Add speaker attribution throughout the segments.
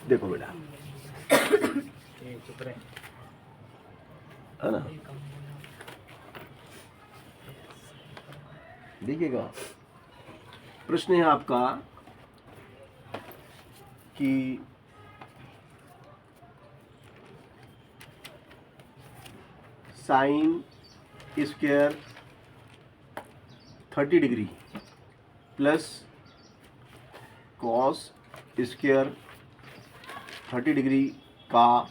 Speaker 1: देखो बेटा, है ना, देखिएगा प्रश्न है आपका कि sine square 30 degree plus cos square 30 degree का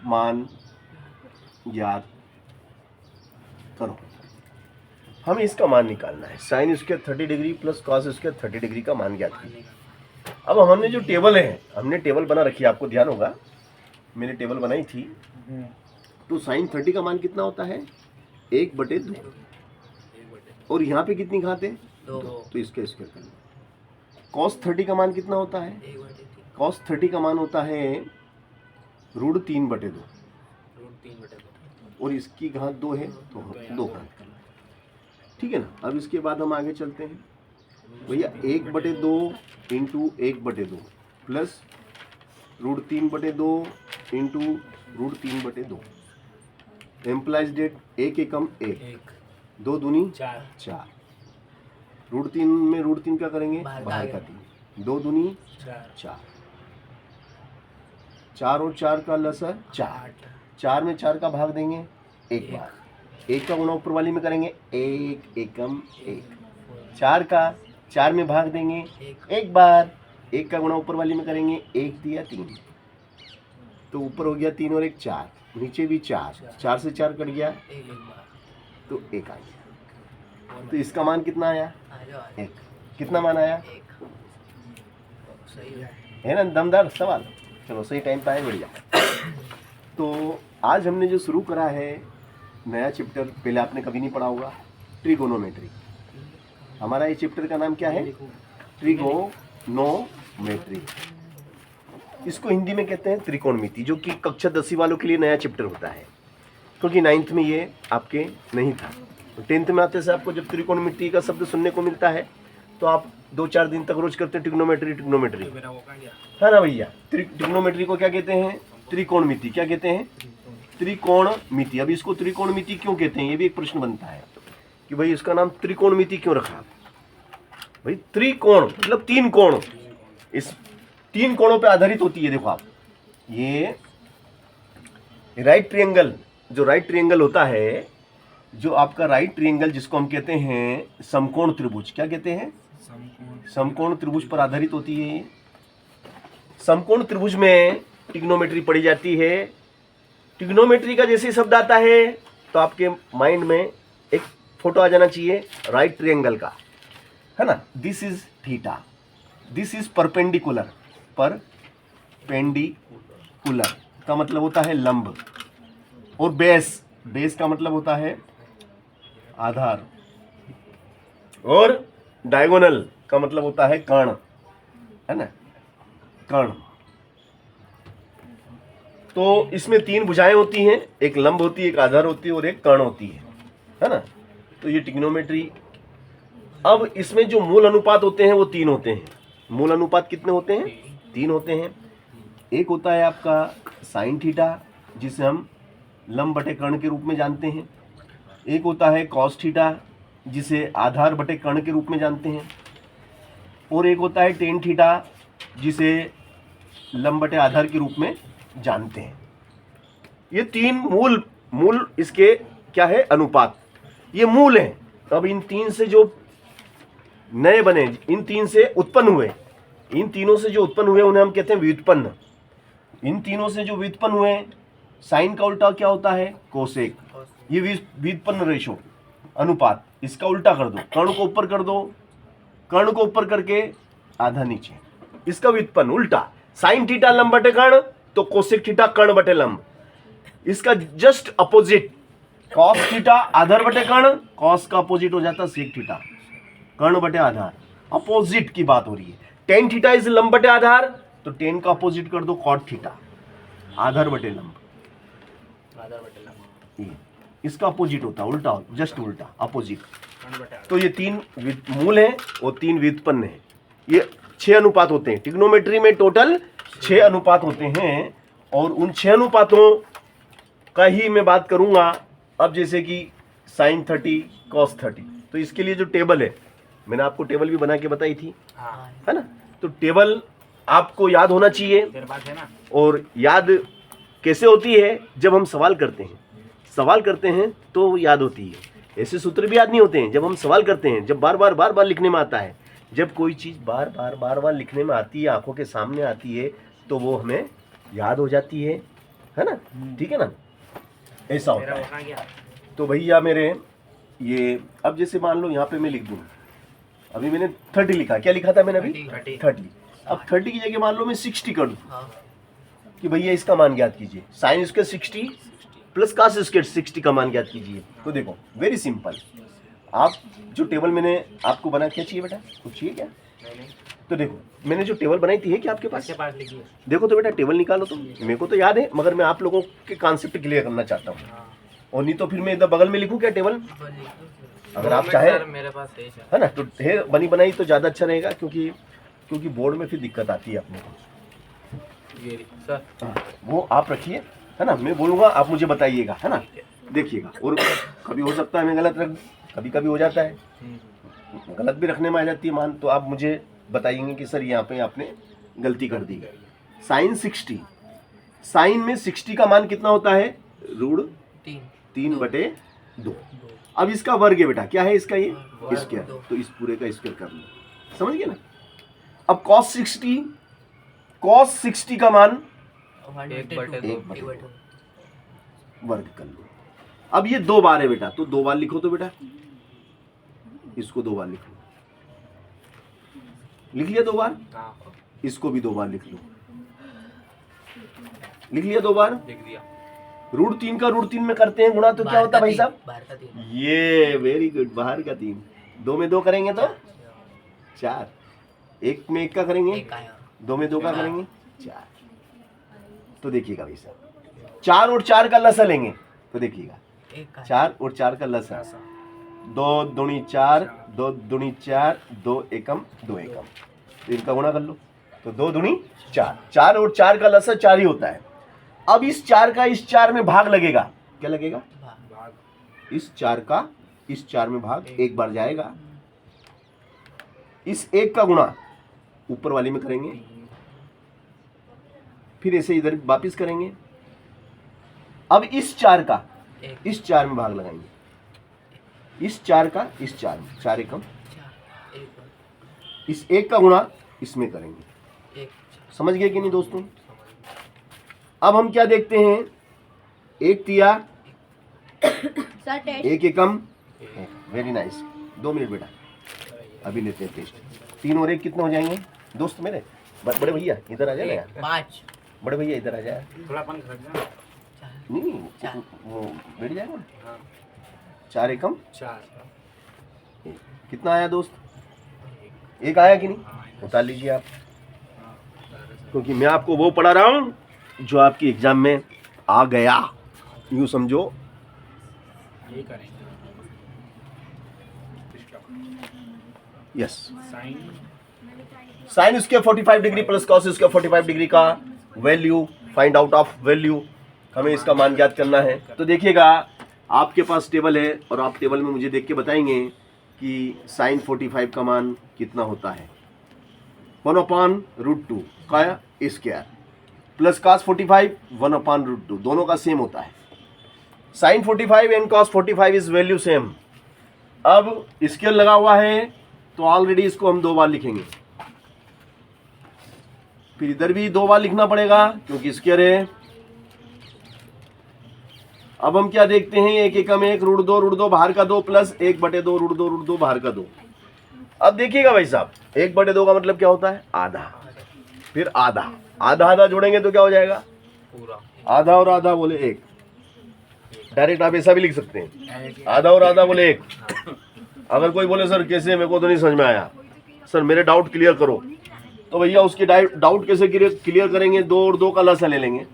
Speaker 1: मान ज्ञात करो। हमें इसका मान निकालना है। Sine square 30 degree plus cos square 30 degree का मान ज्ञात कीजिए। अब हमने जो टेबल है, हमने टेबल बना रखी है, आपको ध्यान होगा मैंने टेबल बनाई थी। तो साइन 30 का मान कितना होता है? 1/2। और यहाँ पे कितनी घात है? 2। तो इसका स्क्वायर कर लो। कॉस 30 का मान कितना होता है? कॉस 30 का मान होता है √3/2। और इसकी घात 2 है तो 2 घात कर लो, ठीक है ना। अब इसके बाद हम आगे चलते हैं भैया। 1/2 into 1/2 plus √3/2 into √3/2 implies that 1 एकम 1, 2 दूनी 4। √3 में √3 क्या करेंगे? बाहर का 3, 2 दूनी 4, 4 और 4 का लसर 4, 4 में 4 का भाग देंगे एक बार, 1 का गुणा ऊपर वाली में करेंगे 1 एकम 1, 4 का 4 में भाग देंगे एक बार, 1 का गुणा ऊपर वाली में करेंगे 1 दिया 3, तो ऊपर हो गया 3 और 1 4, नीचे भी 4, 4 से 4 कट गया तो 1 आ गया। तो इसका मान कितना आया? 1। कितना मान आया? है ना, दमदार सवाल। चलो सही टाइम पे आए, बढ़िया। तो आज हमने जो शुरू करा है नया चैप्टर, पहले आपने कभी नहीं पढ़ा होगा, ट्रिगोनोमेट्री। हमारा ये चैप्टर का नाम क्या है? ट्रिगोनोमेट्री। इसको हिंदी में कहते हैं त्रिकोणमिति, जो कि कक्षा 10वीं वालों के लिए नया चैप्टर होता है, क्योंकि 9th में ये आपके नहीं था। 10th में आते से आपको जब त्रिकोणमिति का शब्द सुनने को मिलता है तो आप 2-4 दिन तक रोज करते हैं ट्रिग्नोमेट्री ट्रिग्नोमेट्री, है ना भैया। ट्रिग्नोमेट्री को क्या कहते हैं? त्रिकोणमिति। क्या कहते हैं? त्रिकोणमिति। अब इसको त्रिकोणमिति क्यों कहते हैं, ये भी एक प्रश्न बनता है कि भाई इसका नाम त्रिकोणमिति क्यों रखा? भाई त्रिकोण मतलब 3 कोण, इस 3 कोणों पे आधारित होती है। देखो आप, ये राइट ट्रायंगल, जो राइट ट्रायंगल होता है, जो आपका राइट ट्रायंगल जिसको हम कहते हैं समकोण त्रिभुज, क्या कहते हैं? समकोण त्रिभुज पर आधारित होती है ये। समकोण त्रिभुज में ट्रिग्नोमेट्री पढ़ी जाती है। ट्रिग्नोमेट्री का जैसे शब्द आता है तो आपके माइंड में एक फोटो आ जाना चाहिए राइट ट्रायंगल का, है ना। This is theta, this is perpendicular, perpendicular का मतलब होता है लंब, और बेस, बेस का मतलब होता है आधार, और डायगोनल का मतलब होता है कर्ण, है ना, कर्ण। तो इसमें 3 भुजाएं होती हैं, एक लंब होती है, एक आधार होती है और एक कर्ण होती है ना। तो ये ट्रिग्नोमेट्री। अब इसमें जो मूल अनुपात होते हैं वो 3 होते हैं। मूल अनुपात कितने होते हैं? 3 होते हैं। एक होता है आपका साइन थीटा, जिसे हम लंब बटे कर्ण के रूप में जानते हैं। एक होता है कॉस थीटा, जिसे आधार बटे कर्ण के रूप में जानते हैं। और एक होता है टेन थीटा, जिसे लंब बटे आधार के रूप में जानते हैं। ये 3 मूल इसके क्या है? अनुपात। ये मूल हैं। अब इन 3 से जो नए बने, इन 3 से उत्पन्न हुए, इन तीनों से जो उत्पन्न हुए उन्हें हम कहते हैं व्युत्पन्न। इन तीनों से जो व्युत्पन्न हुए, साइन का उल्टा क्या होता है? कोसेक। ये व्युत्पन्न रेशो, अनुपात, इसका उल्टा कर दो, कर्ण को ऊपर कर दो, कर्ण को ऊपर करके आधा नीचे, इसका व्युत्पन्न उल्टा। साइन थीटा लंब बटे कर्ण, तो कोसेक थीटा कर्ण बटे लंब। इसका जस्ट अपोजिट, कॉस थीटा आधार बटे कर्ण, कॉस का अपोजिट हो जाता सेक थीटा कर्ण बटे आधार। अपोजिट की बात हो रही है। टेन थीटा इज लंब बटे आधार, तो टेन का अपोजिट कर दो कॉट थीटा आधार बटे लंब। इसका अपोजिट होता, उल्टा, जस्ट उल्टा, अपोजिट। तो ये 3 मूल हैं और 3 व्युत्पन्न हैं। ये 6 अनुपात होते हैं। ट्रिग्नोमेट्री में टोटल 6 अनुपात होते हैं और उन 6 अनुपातों का ही मैं बात करूंगा। अब जैसे कि sin 30 cos 30, तो इसके लिए जो टेबल है, मैंने आपको टेबल भी बना के बताई थी, है ना। तो टेबल आपको याद होना चाहिए, और याद कैसे होती है, जब हम सवाल करते हैं। सवाल करते हैं तो वो याद होती है, ऐसे सूत्र भी याद नहीं होते हैं। जब हम सवाल करते हैं, जब बार बार लिखने में आता है, जब कोई चीज़ बार बार लिखने में आती है, आंखों के सामने आती है, तो वो हमें याद हो जाती है ना। ठीक है ना, ऐसा होता है। तो भैया मेरे ये अब जैसे मान लो यहाँ पे मैं लिख दूँ, अभी मैंने 30 लिखा, क्या लिखा था मैंने अभी 30। अब 30 की जगह मान लो मैं 60 कर दूँ कि भैया इसका मान ज्ञात कीजिए, sine square 60 plus cos square 60 का मान ज्ञात कीजिए। तो देखो वेरी सिंपल, आप जो टेबल मैंने आपको बना, क्या चाहिए बेटा, कुछ चाहिए क्या? तो देखो मैंने जो टेबल बनाई थी है क्या आपके पास? देखो तो बेटा टेबल निकालो। तो मेरे को तो याद है, मगर मैं आप लोगों के कॉन्सेप्ट क्लियर करना चाहता हूँ, और नहीं तो फिर मैं इधर बगल में लिखूँ क्या टेबल, अगर आप चाहे,
Speaker 2: मेरे पास
Speaker 1: है ना। तो है बनी बनाई तो ज़्यादा अच्छा रहेगा, क्योंकि बोर्ड में फिर दिक्कत आती है अपने को। वो आप रखिए, है ना, मैं बोलूँगा आप मुझे बताइएगा, है ना, देखिएगा। और कभी हो सकता है मैं गलत रख, कभी हो जाता है, गलत भी रखने में आ जाती है मान, तो आप मुझे बताइएंगे कि सर यहाँ पे आपने गलती कर दी। साइन 60, साइन में 60 का मान कितना होता है, √3/2। अब इसका वर्ग है बेटा, क्या है इसका, ये स्क्वायर, तो इस पूरे का स्क्वायर कर लो, समझ गए ना। अब cos 60 का मान 1/2 वर्ग कर लो। अब ये 2 बार है बेटा, तो 2 बार लिखो, तो बेटा इसको 2 बार लिख लो, लिख लिया 2 बार, इसको भी 2 बार लिख लो, लिख लिया 2 बार। √3 का √3 में करते हैं गुणा, तो क्या होता है भाई साहब, ये वेरी गुड, बाहर का 3, 2 में 2 करेंगे तो 4, 1 में 1 का करेंगे, 2 में 2 का करेंगे 4। तो देखिएगा भाई साहब, 4 और 4 का लसा लेंगे, तो देखिएगा 4 और 4 का लसा, 2 दूनी 4, 2 दूनी 4, 2 एकम 2 एकम, तो इनका गुणा कर लो, तो 2 दूनी 4, 4 और 4 का लसा 4 ही होता है। अब इस 4 का इस 4 में भाग लगेगा, क्या लगेगा, इस 4 का इस 4 में भाग, एक बार जाएगा, इस 1 का गुणा ऊपर वाली में करेंगे, फिर ऐसे इधर वापिस करेंगे। अब इस 4 का इस 4 में भाग लगाएंगे, इस 4 का इस 4 में, 4 एकम, इस 1 का गुणा इसमें करेंगे। समझ गए कि नहीं दोस्तों? अब हम क्या देखते हैं, 1 तिया 1 एकम, वेरी नाइस। 2 मिनट बेटा, अभी लेते हैं टेस्ट। 3 और 1 कितने हो जाएंगे दोस्त मेरे? बड़े भैया इधर आ जाए ना यार, 5, बड़े भैया इधर आ जाए, नहीं वो बैठ जाएगा ना। 4 एकम 4, कितना आया दोस्त, 1 आया कि नहीं? उतार लीजिए आप, क्योंकि मैं आपको वो पढ़ा रहा हूँ जो आपकी एग्जाम में आ गया, यूँ समझो। यस, साइन उसके 45 डिग्री प्लस कॉस उसके 45 डिग्री का value, find out of value, हमें इसका मान ज्ञात करना है। तो देखिएगा आपके पास टेबल है, और आप टेबल में मुझे देख के बताएंगे कि साइन 45 का मान कितना होता है। 1/√2 का स्क्वायर प्लस cos 45 1/√2, दोनों का सेम होता है। Sine 45 and cos 45 is value same. अब स्क्वायर लगा हुआ है, तो ऑलरेडी इसको हम 2 बार लिखेंगे, फिर इधर भी 2 बार लिखना पड़ेगा क्योंकि स्क्वायर है। अब हम क्या देखते हैं, 1 एकम 1, √2 बाहर का 2 प्लस 1/2 √2 बाहर का 2। अब देखिएगा भाई साहब, 1/2 का मतलब क्या होता है, आधा, फिर आधा, आधा आधा जोड़ेंगे तो क्या हो जाएगा, पूरा। आधा और आधा बोले 1, डायरेक्ट आप ऐसा भी लिख सकते हैं, आधा और आधा बोले 1। अगर कोई बोले सर कैसे, मेरे को तो नहीं समझ में आया सर, मेरे डाउट क्लियर करो, तो भैया उसके डाउट कैसे क्लियर करेंगे, 2 और 2 का लसा ले लेंगे,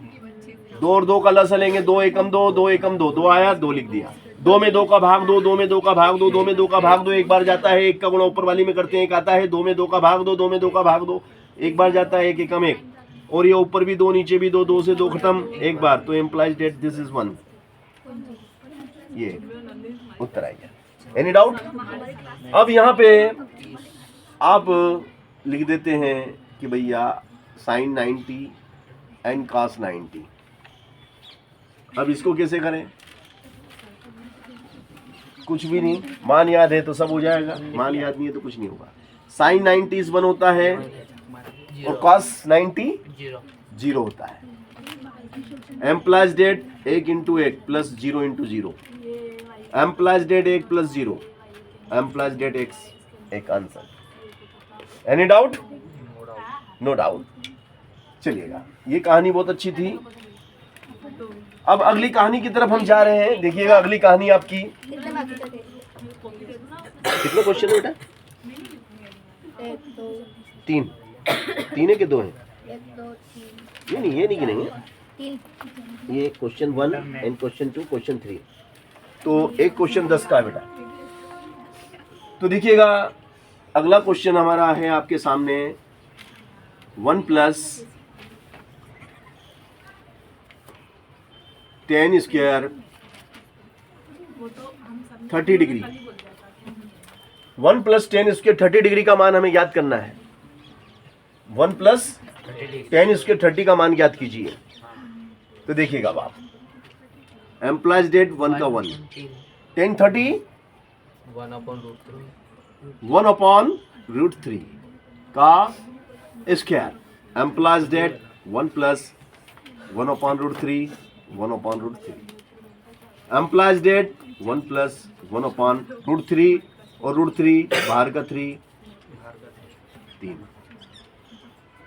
Speaker 1: 2 और 2 का लसा लेंगे, 2 एकम 2, 2 एकम 2, 2 आया 2 लिख दिया, 2 में 2 का भाग 2, 2 में 2 का भाग 2, 2 में 2 का भाग 2, एक बार जाता है, 1 का गुणा ऊपर वाली में करते हैं, 1 आता है, 2 में 2 का भाग 2, 2 में 2 का भाग 2, एक बार जाता है, 1 एकम 1, और ये ऊपर भी 2 नीचे भी 2, 2 से 2 खत्म, एक बार, तो एम्प्लाइज डेट दिस इज 1, ये उत्तर आएगा। Any doubt? अब यहाँ पे आप लिख देते हैं कि भैया साइन 90 एंड कॉस 90। अब इसको कैसे करें? कुछ भी नहीं, मान याद है तो सब हो जाएगा, मान याद नहीं है तो कुछ नहीं होगा। साइन 90 1 होता है और कॉस 90 0 होता है। Implies that 1 × 1 plus 0 × 0, implies that 1 plus 0, implies that x, एक answer. Any doubt? No doubt. चलिएगा, ये कहानी बहुत अच्छी थी। अब अगली कहानी की तरफ हम जा रहे हैं। देखिएगा अगली कहानी आपकी, कितने क्वेश्चन है बेटा? 3 है कि 2 है? ये नहीं गिनेंगे, ये क्वेश्चन 1 एंड क्वेश्चन 2, क्वेश्चन 3, तो एक क्वेश्चन 10 का है बेटा। तो देखिएगा अगला क्वेश्चन हमारा है आपके सामने 1 + 10 स्क्वायर 30 डिग्री। 1 + 10 स्क्वायर 30 डिग्री का मान हमें याद करना है। 1 + 10 स्क्वायर 30 का मान याद कीजिए। तो देखिएगा आप, एम्प्लॉयज डेट 1 का 1, 10 30 1/√3 का square, implies that 1 + 1/√3 1/√3, implies that 1 + 1/√3 और √3 बाहर का 3।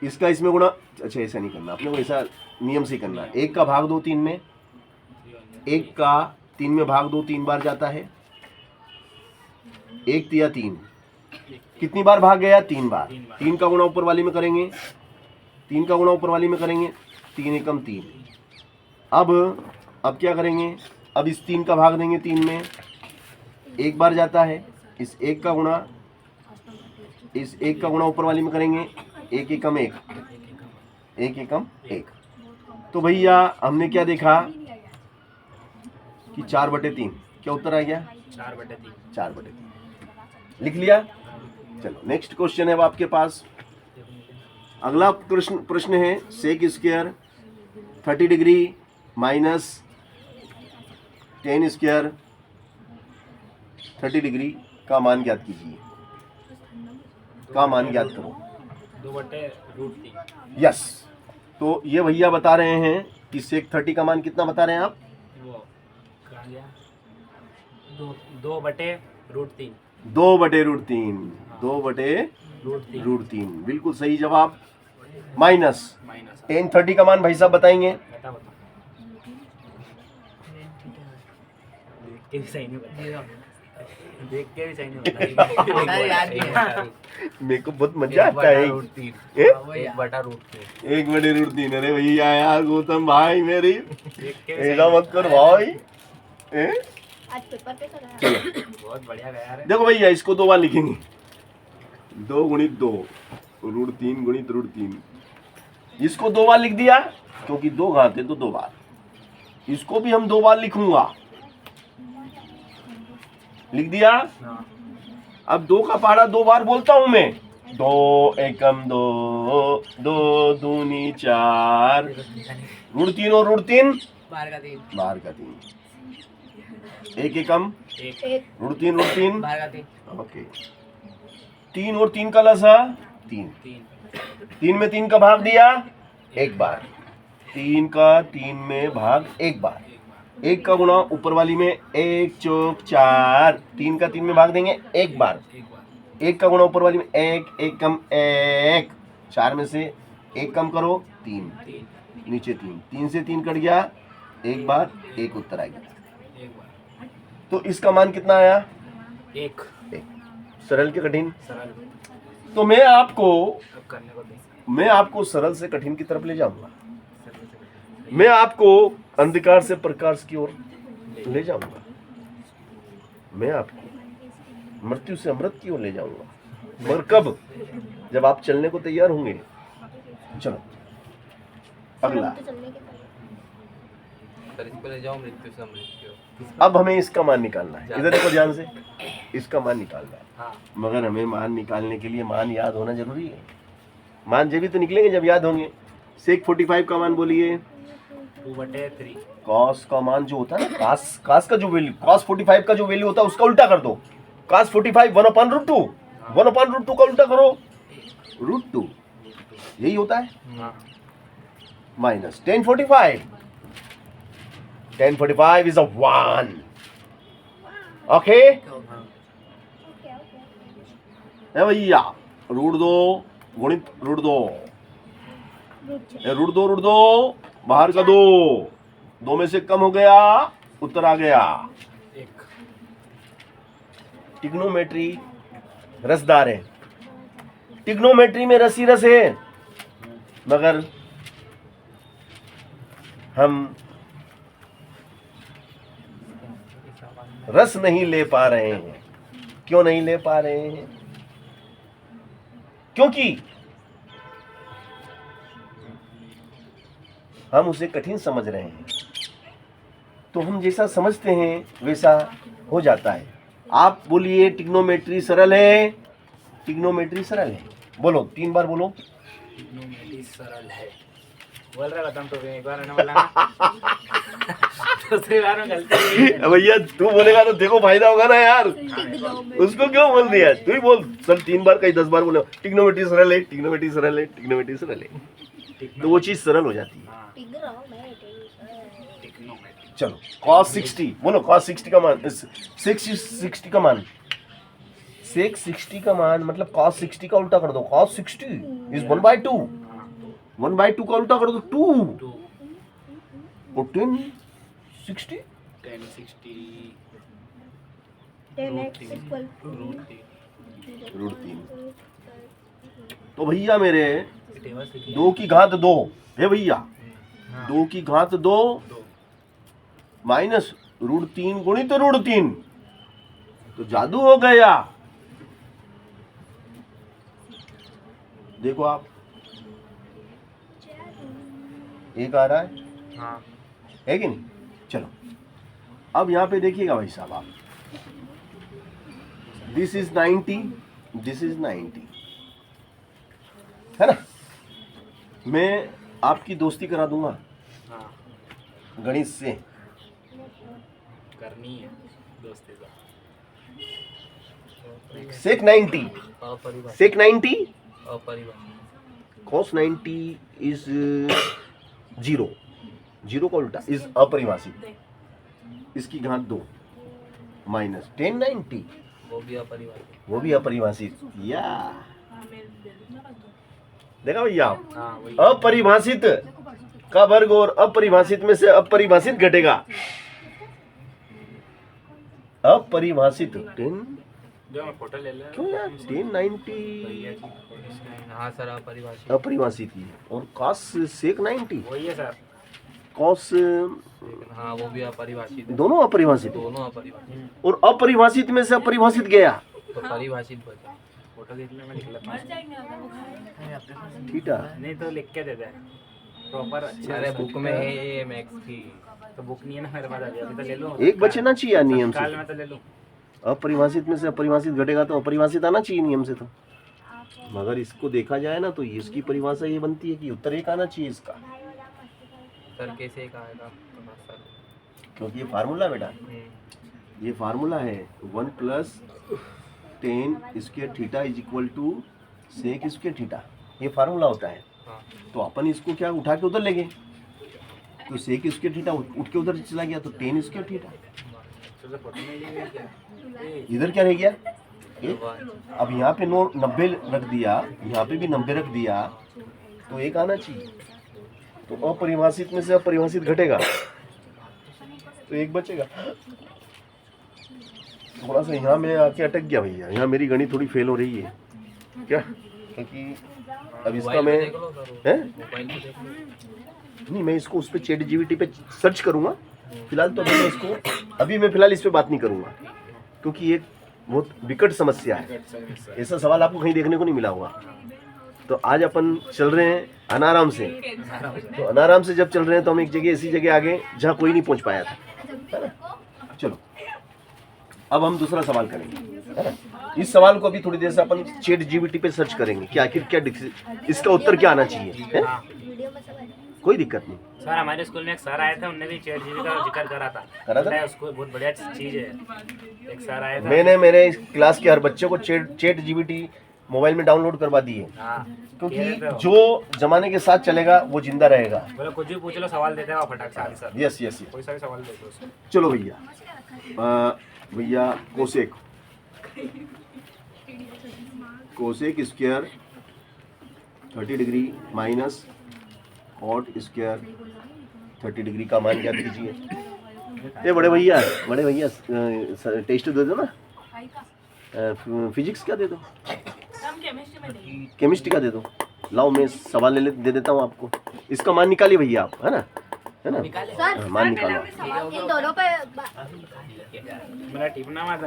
Speaker 1: इसका इसमें गुणा, अच्छा ऐसा नहीं करना, अपने को ऐसा नियम से करना है। 1 का भाग 2 3 में, 1 का 3 में भाग 2 3 बार जाता है, 1 तिया 3, कितनी बार भाग गया? 3 बार। 3 का गुणा ऊपर वाली में करेंगे, 3 का गुणा ऊपर वाली में करेंगे, 3 एकम 3। अब क्या करेंगे? अब इस 3 का भाग देंगे 3 में, 1 बार जाता है, इस 1 का गुणा, इस 1 का गुणा ऊपर वाली में करेंगे, 1 एकम 1, 1 एकम 1। तो भैया हमने क्या देखा कि 4/3, क्या उत्तर आ गया? 4/3 लिख लिया। चलो नेक्स्ट क्वेश्चन है अब आपके पास। अगला प्रश्न है sec square 30 degree minus 10 square 30 degree का मान ज्ञात कीजिए। का मान ज्ञात करो।
Speaker 2: 2/√3।
Speaker 1: यस, तो ये भैया बता रहे हैं कि सेक 30 का मान कितना बता रहे हैं आप?
Speaker 2: वो कहाँ गया? 2/√3।
Speaker 1: 2/√3, 2/√3 बिल्कुल सही जवाब। माइनस 10 30 का मान भाई साहब बताएंगे।
Speaker 2: बता देख के भी सही नहीं बता, देख के भी सही नहीं बता।
Speaker 1: मेरे को बहुत मजा आता है।
Speaker 2: 1/√3।
Speaker 1: 1/√3। अरे भैया यार गौतम भाई मेरी ऐसा मत कर भाई।
Speaker 3: आज पेपर कैसा गया?
Speaker 1: चलो
Speaker 2: बहुत बढ़िया गया रे।
Speaker 1: देखो भैया इसको 2 बार लिखेंगे, 2 × 2 √3 × √3। इसको 2 बार लिख दिया क्योंकि 2 घात है तो 2 बार। इसको भी हम 2 बार लिखूंगा, लिख दिया। अब 2 का पहाड़ा 2 बार बोलता हूं मैं। 2 एकम 2, 2 दूनी 4, √3 और √3
Speaker 2: बाहर का 3,
Speaker 1: बाहर का 3, 1 एकम
Speaker 3: एक
Speaker 1: √3 √3
Speaker 2: बाहर का 3,
Speaker 1: ओके। 3 और 3 का लसा 3, 3 में 3 का भाग दिया 1 बार, 3 का 3 में भाग 1 बार, 1 का गुणा ऊपर वाली में 1 चौक 4, 3 का 3 में भाग देंगे 1 बार, 1 का गुणा ऊपर वाली में 1 1 कम 1, 4 में से 1 कम करो 3, नीचे 3, 3 से 3 कट गया 1 बार, 1 उत्तर आ गया। तो इसका मान कितना आया?
Speaker 2: 1।
Speaker 1: सरल के कठिन।
Speaker 2: सरल
Speaker 1: तो मैं आपको
Speaker 2: अब करने को दे।
Speaker 1: सरल से कठिन की तरफ ले जाऊंगा, मैं आपको अंधकार से प्रकाश की ओर ले जाऊंगा, मैं आपको मृत्यु से अमृत की ओर ले जाऊंगा। मगर कब? जब आप चलने को तैयार होंगे। चलो अगला।
Speaker 3: तो चलने के पहले
Speaker 2: सर इसको ले जाओ मृत्यु से मृत्यु।
Speaker 1: अब हमें इसका मान निकालना है, इधर देखो ध्यान से, इसका मान निकालना है।
Speaker 2: हाँ
Speaker 1: मगर हमें मान निकालने के लिए मान याद होना जरूरी है। मान जब भी तो निकलेंगे जब याद होंगे। सेक 45 का मान बोलिए।
Speaker 2: 2/3।
Speaker 1: कॉस का मान जो होता है ना, कॉस का जो वैल्यू, कॉस 45 का जो वैल्यू होता है उसका उल्टा कर दो। कॉस 45 1/√2, 1/√2 का उल्टा करो √2, यही होता है।
Speaker 2: हाँ
Speaker 1: minus tan 45, tan 45 is a 1, okay
Speaker 2: हाँ
Speaker 3: ओके ओके
Speaker 1: है भैया। √2 गुणित √2, √2 बाहर का 2 में से कम हो गया, उत्तर आ गया।
Speaker 2: 1।
Speaker 1: टिग्नोमेट्री रसदार है, टिग्नोमेट्री में रस ही रस है, मगर हम रस नहीं ले पा रहे हैं। क्यों नहीं ले पा रहे हैं? क्योंकि हम उसे कठिन समझ रहे हैं। तो हम जैसा समझते हैं वैसा हो जाता है। आप बोलिए टिग्नोमेट्री सरल है, टिग्नोमेट्री सरल है, बोलो 3 बार बोलो।
Speaker 2: टिग्नोमेट्री सरल है। बोल रहा बता तो एक बार ना बोला। दूसरी बार में गलती।
Speaker 1: भैया तू बोलेगा तो देखो फायदा होगा ना यार, उसको क्यों बोल दिया? तू ही बोल, चल 3 बार कहीं 10 बार बोलो टिग्नोमेट्री सरल है, टिग्नोमेट्री सरल है, टिग्नोमेट्री सरल है, तो वो चीज सरल हो जाती है।
Speaker 2: टिग्नोमेट्री।
Speaker 1: चलो cos 60 बोलो, cos 60 का मान, 60 का मान, sec 60 का मान मतलब cos 60 का उल्टा कर दो। cos 60 is 1/2, 1/2 का उल्टा कर दो 2,
Speaker 2: 2
Speaker 1: और 10 60
Speaker 2: 10 60
Speaker 3: 10x equal
Speaker 1: √3। तो भैया मेरे
Speaker 2: टेबल से
Speaker 1: 2 की घात 2 है भैया,
Speaker 2: हाँ।
Speaker 1: 2 की घात 2 माइनस √3 गुणित √3, तो जादू हो गया। देखो आप, एक आ रहा है,
Speaker 2: हाँ
Speaker 1: है कि नहीं? चलो अब यहाँ पे देखिएगा भाई साहब आप, दिस इज 90, दिस इज 90, है ना? मैं आपकी दोस्ती करा दूंगा
Speaker 2: हाँ
Speaker 1: गणित से।
Speaker 2: करनी है दोस्ती का।
Speaker 1: सेक 90,
Speaker 2: अपरिभाषित।
Speaker 1: सेक 90
Speaker 2: अपरिभाषित।
Speaker 1: cos 90 इज 0, 0 का उल्टा इज अपरिभाषित, इसकी घात 2 माइनस tan 90,
Speaker 2: वो भी अपरिभाषित।
Speaker 1: वो भी अपरिभाषित। या देखा भैया आप,
Speaker 2: हाँ वही।
Speaker 1: अपरिभाषित का वर्ग और अपरिभाषित में से अपरिभाषित घटेगा। अपरिभाषित 10,
Speaker 2: जो मैं फोटो ले ले।
Speaker 1: क्यों यार 1090
Speaker 2: भैया जी। हाँ सर अपरिभाषित।
Speaker 1: अपरिभाषित ही, और cos sec 90,
Speaker 2: वही है सर।
Speaker 1: cos
Speaker 2: हाँ वो भी अपरिभाषित है।
Speaker 1: दोनों अपरिभाषित,
Speaker 2: दोनों अपरिभाषित।
Speaker 1: और अपरिभाषित में से अपरिभाषित गया
Speaker 2: तो परिभाषित बचा। फोटो देख ले, मैं लिख लेता हूँ।
Speaker 1: थीटा।
Speaker 2: नहीं तो लिख के दे दे प्रॉपर। अरे बुक में है ये मैक्स की, तो बुक नहीं है ना मेरे पास अभी। अभी तो ले लो।
Speaker 1: एक बचना चाहिए नियम
Speaker 2: काल
Speaker 1: से।
Speaker 2: में तो ले लो।
Speaker 1: अपरिभाषित में से अपरिभाषित घटेगा तो अपरिभाषित आना चाहिए नियम से तो, मगर इसको देखा जाए ना तो इसकी परिभाषा ये बनती है कि उत्तर एक आना चाहिए इसका,
Speaker 2: सर कैसे कहेगा सर?
Speaker 1: क्योंकि ये फार्मूला बेटा, ये फार्मूला है 1 plus tan square theta is equal to sec square theta, ये फार्मूला होता है।
Speaker 2: हाँ
Speaker 1: तो अपन इसको क्या उठा के उधर लेंगे, तो सेक स्क्वायर थीटा उठ के उधर चला गया तो tan स्क्वायर थीटा,
Speaker 2: तो फोटो में ले लिया क्या?
Speaker 1: इधर क्या रह गया एक। अब यहाँ पे 90 रख दिया, यहाँ पे भी 90 रख दिया, तो एक आना चाहिए। तो अपरिभाषित में से अपरिभाषित घटेगा तो एक बचेगा। थोड़ा सा यहाँ में आके अटक गया भैया, यहाँ मेरी गणित थोड़ी फेल हो रही है क्या, क्योंकि अब इसका मैं है नहीं, मैं इसको उस पर ChatGPT पे सर्च करूँगा। फिलहाल तो मैं इसको अभी मैं फिलहाल इस पे बात नहीं करूँगा, क्योंकि ये बहुत विकट समस्या है। ऐसा सवाल आपको कहीं देखने को नहीं मिला होगा। तो आज अपन चल रहे हैं अनाराम से। तो अनाराम से जब चल रहे हैं तो हम एक जगह ऐसी जगह आ गए जहाँ कोई नहीं पहुंच पाया था, है ना। चलो अब हम दूसरा सवाल करेंगे, है ना। इस सवाल को अभी थोड़ी देर से अपन चैट जीपीटी पे सर्च करेंगे कि आखिर क्या इसका उत्तर क्या आना चाहिए, है?
Speaker 2: हाँ
Speaker 3: वीडियो में सब
Speaker 1: कोई दिक्कत नहीं।
Speaker 2: सर, हमारे स्कूल में एक सर आए थे, उनने भी चैट जीपीटी का जिक्र करा था।
Speaker 1: करा था?
Speaker 2: बोला है उसको बहुत बढ़िया चीज है। एक सर आए थे।
Speaker 1: मैंने मेरे क्लास के हर बच्चे को चैट जीपीटी मोबाइल में डाउनलोड करवा दी है,
Speaker 2: हाँ,
Speaker 1: क्योंकि
Speaker 2: कह रहे थे वो।
Speaker 1: जो जमाने के साथ चलेगा वो जिंदा रहेगा।
Speaker 2: बोले कुछ भी पूछ लो, सवाल देते हैं फटाक से आंसर।
Speaker 1: Yes yes yes.
Speaker 2: कोई सा भी सवाल दे दो उसको।
Speaker 1: चलो भैया cosec square 30 degree minus cot square 30 degree का मान ज्ञात कीजिए। ये बड़े भैया टेस्ट दे दो ना, फिजिक्स का दे दो, केमिस्ट्री का दे दो। लाओ मैं सवाल दे देता हूँ आपको, इसका मान निकालिए भैया आप, है ना, है ना।
Speaker 3: सर
Speaker 1: मान निकालो।
Speaker 3: इन दोनों पे
Speaker 2: मेरा टिपना मार